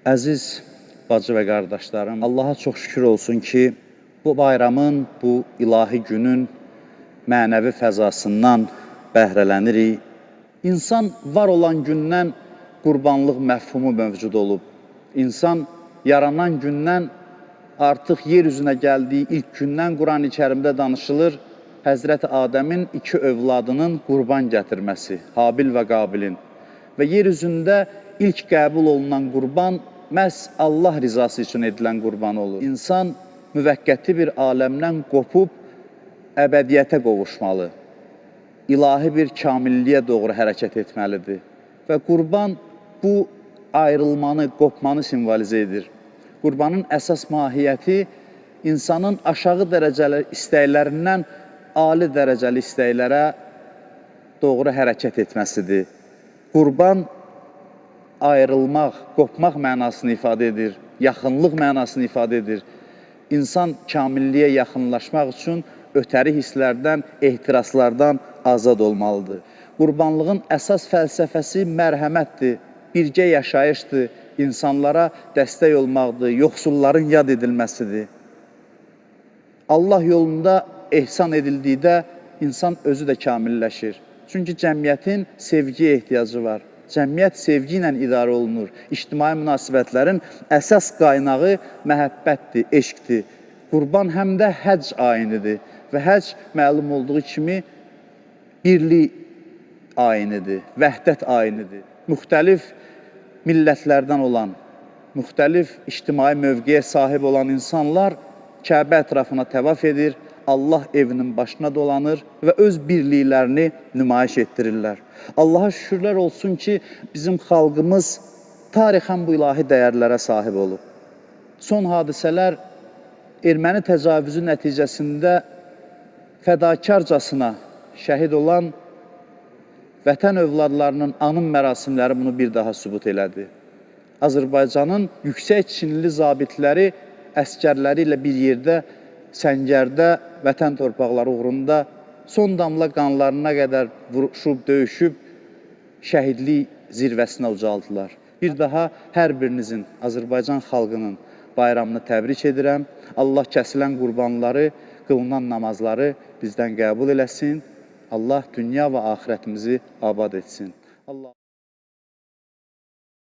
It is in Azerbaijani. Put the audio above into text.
Əziz bacı və qardaşlarım, Allaha çox şükür olsun ki, bu bayramın, bu ilahi günün mənəvi fəzasından bəhrələnirik. İnsan var olan gündən qurbanlıq məfhumu mövcud olub. İnsan yaranan gündən artıq yer üzünə gəldiyi ilk gündən Quran-ı Kərimdə danışılır, Həzrəti Adəmin iki övladının qurban gətirməsi, Habil və Qabilin. Və yer üzündə ilk qəbul olunan qurban məhz Allah rizası üçün edilən qurban olur. İnsan müvəqqəti bir aləmdən qopub əbədiyyətə qovuşmalı, ilahi bir kamilliyə doğru hərəkət etməlidir. Və qurban bu ayrılmanı, qopmanı simvolizə edir. Qurbanın əsas mahiyyəti insanın aşağı dərəcəli istəklərindən ali dərəcəli istəklərə doğru hərəkət etməsidir. Qurban ayrılmaq, qopmaq mənasını ifadə edir, yaxınlıq mənasını ifadə edir. İnsan kamilliyə yaxınlaşmaq üçün ötəri hisslərdən, ehtiraslardan azad olmalıdır. Qurbanlığın əsas fəlsəfəsi mərhəmətdir, birgə yaşayışdır, insanlara dəstək olmaqdır, yoxsulların yad edilməsidir. Allah yolunda ehsan edildikdə insan özü də kamilləşir. Çünki cəmiyyətin sevgiyə ehtiyacı var. Cəmiyyət sevgi ilə idarə olunur. İctimai münasibətlərin əsas qaynağı məhəbbətdir, eşqdir. Qurban həm də həcc ayinidir və həcc məlum olduğu kimi birlik ayinidir, vəhdət ayinidir. Müxtəlif millətlərdən olan, müxtəlif ictimai mövqeyə sahib olan insanlar Kəbə ətrafına təvaf edir, Allah evinin başına dolanır və öz birliklərini nümayiş etdirirlər. Allaha şükürlər olsun ki, bizim xalqımız tarixən bu ilahi dəyərlərə sahib olub. Son hadisələr erməni təcavüzü nəticəsində fədakarcasına şəhid olan vətən övladlarının anım mərasimləri bunu bir daha sübut elədi. Azərbaycanın yüksək çinli zabitləri əskərləri ilə bir yerdə, səngərdə, vətən torpaqları uğrunda son damla qanlarına qədər vuruşub, döyüşüb, şəhidlik zirvəsinə ucaldılar. Bir daha hər birinizin, Azərbaycan xalqının bayramını təbrik edirəm. Allah kəsilən qurbanları, qılınan namazları bizdən qəbul eləsin. Allah dünya və axirətimizi abad etsin.